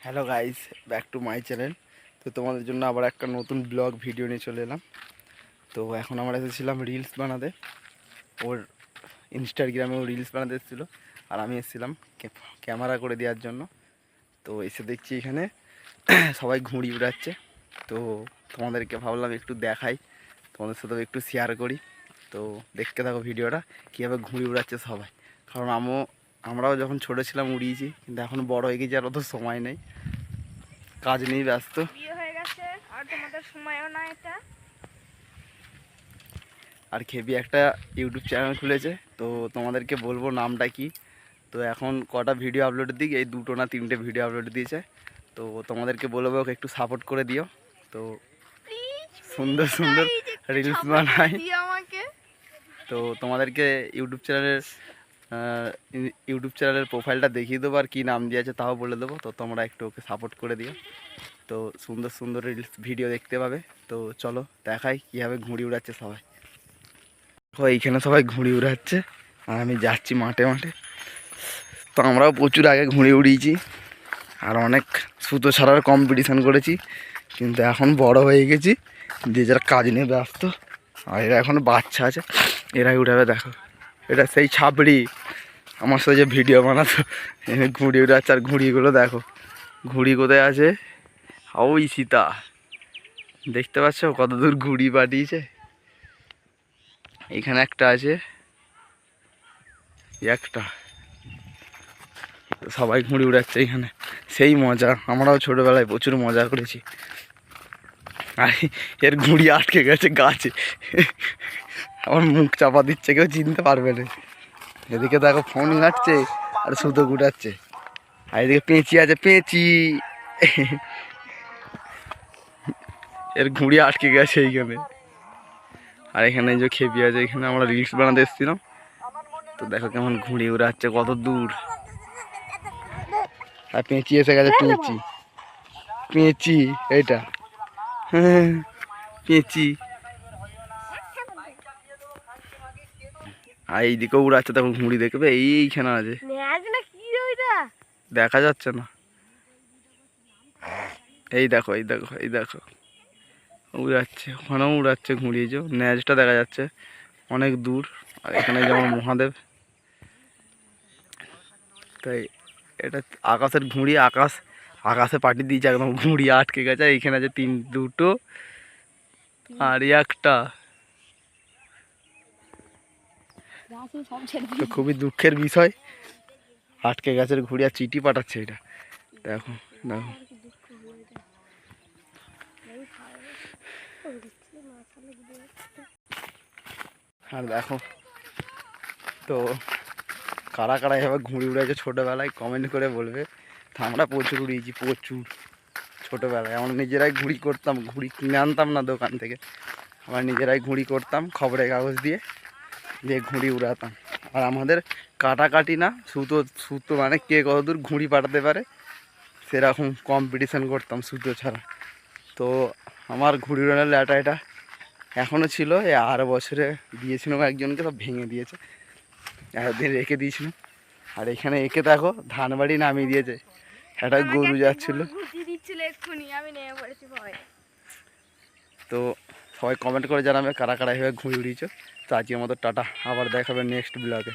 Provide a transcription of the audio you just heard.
Hello guys, back to my channel. তো তোমাদের জন্য আবার একটা নতুন ব্লগ ভিডিও নিয়ে চলে এলাম। তো এখন আমরা এসেছিলাম রিলস বানাতে। ওর ইনস্টাগ্রামে ও রিলস বানাতে এসেছিলো, আর আমি এসেছিলাম ক্যামেরা করে দেওয়ার জন্য। তো এসে দেখছি এখানে সবাই ঘুড়ি উড়াচ্ছে। তো তোমাদেরকে ভাবলাম একটু দেখাই, তোমাদের সাথেও একটু শেয়ার করি। তো দেখতে থাকো ভিডিওটা, কীভাবে ঘুড়ি উড়াচ্ছে সবাই। কারণ আমরাও যখন ছোটো ছিলাম উড়িয়েছি, কিন্তু এখন বড় হয়ে গেছি, আর অত সময় নেই, কাজ নেই, ব্যস্ত। বিয়ে হয়ে গেছে আর তোমাদের সময়ও না এটা। আর খেবি একটা ইউটিউব চ্যানেল খুলেছে, তো তোমাদেরকে বলবো নামটা কি। তো এখন কটা ভিডিও আপলোড দিই, এই 2টো না 3টে ভিডিও আপলোড দিয়েছে। তো তোমাদেরকে বলবো ওকে একটু সাপোর্ট করে দিও। তো সুন্দর সুন্দর রিলস বানাই। তো তোমাদেরকে ইউটিউব চ্যানেলের প্রোফাইলটা দেখিয়ে দেবো, আর কী নাম দিয়েছে তাও বলে দেবো। তো তোমরা একটু ওকে সাপোর্ট করে দিও। তো সুন্দর সুন্দর রিলস ভিডিও দেখতে পাবে। তো চলো দেখাই কীভাবে ঘুড়ি উড়াচ্ছে সবাই। এইখানে সবাই ঘুড়ি উড়াচ্ছে, আর আমি যাচ্ছি মাঠে মাঠে। তো আমরাও প্রচুর আগে ঘুড়ি উড়িয়েছি, আর অনেক সুতো ছাড়ার কম্পিটিশান করেছি, কিন্তু এখন বড় হয়ে গেছি, যে যারা কাজ নিয়ে ব্যস্ত। আর এরা এখন বাচ্চা আছে, এরাই উঠাবে। দেখো, এটা সেই ছাপড়ি আমার সাথে যে ভিডিও বানাতো, এখানে ঘুড়ি উড়াচ্ছে। আর ঘুড়িগুলো দেখো, ঘুড়ি কোথায় আছে, ওই সীতা, দেখতে পাচ্ছ কত দূর ঘুড়ি পাঠিয়েছে। এখানে একটা আছে, একটা। সবাই ঘুড়ি উড়াচ্ছে এখানে, সেই মজা। আমরাও ছোটোবেলায় প্রচুর মজা করেছি। আর এর ঘুড়ি আটকে গেছে গাছে, আমার মুখ চাপা দিচ্ছে, কেউ চিনতে পারবে না। এদিকে দেখো ফোন ঘাটছে আর সুতো গুটাচ্ছে। আর এদিকে পেঁচি আছে, পেঁচি। এর ঘুড়ি আটকে গেছে এইখানে। আর এখানে যে খেপি আছে, এখানে আমরা রিলস বানাতে এসেছিলাম। তো দেখো কেমন ঘুড়ি উড়াচ্ছে, কত দূর। আর পেঁচি এসে গেছে, পেঁচি, পেঁচি এইটা, হ্যাঁ পেঁচি। আর এইদিকেও উড়াচ্ছে, তখন ঘুড়ি দেখবে এইখানে আছে, দেখা যাচ্ছে না। এই দেখো, এই দেখো, এই দেখো, উড়াচ্ছে, ওখানেও উড়াচ্ছে ঘুড়ি। যে ন্যাজটা দেখা যাচ্ছে অনেক দূর। আর এখানে যেমন মহাদেব, তাই এটা আকাশের ঘুড়ি। আকাশে পাঠিয়ে দিয়েছে, একদম ঘুড়ি আটকে গেছে। এইখানে আছে দুটো আর একটা। তো খুবই দুঃখের বিষয়, আটকে গেছে ঘুড়ি, আর চিঠি পাঠাচ্ছে এটা। দেখো দেখো, আর দেখো। তো কারা কারা এভাবে ঘুড়ি উড়েছে ছোটোবেলায়, কমেন্ট করে বলবে। তো আমরা প্রচুর উড়িয়েছি, প্রচুর। ছোটোবেলায় আমরা নিজেরাই ঘুড়ি করতাম, ঘুড়ি কিনে আনতাম না দোকান থেকে, আমরা নিজেরাই ঘুড়ি করতাম খবরের কাগজ দিয়ে ঘুড়ি উড়াতাম। আর আমাদের কাটাকাটি না, সুতো সুতো মানে কে কত দূর ঘুড়ি পাঠাতে পারে, সেরকম কম্পিটিশান করতাম সুতো ছাড়া। তো আমার ঘুড়ি উড়ানোর ল্যাটা এটা এখনও ছিল, আর বছরে দিয়েছিলাম একজনকে, সব ভেঙে দিয়েছে, একদিন রেখে দিয়েছিলাম। আর এখানে একে দেখো ধান বাড়ি নামিয়ে দিয়েছে, একটা গরু যাচ্ছিল। তো সবাই কমেন্ট করে জানাবে কারা কারা এভাবে ঘুড়ি উড়িয়েছ। তো আজকের মতো টাটা, আবার দেখাবে নেক্সট ব্লগে।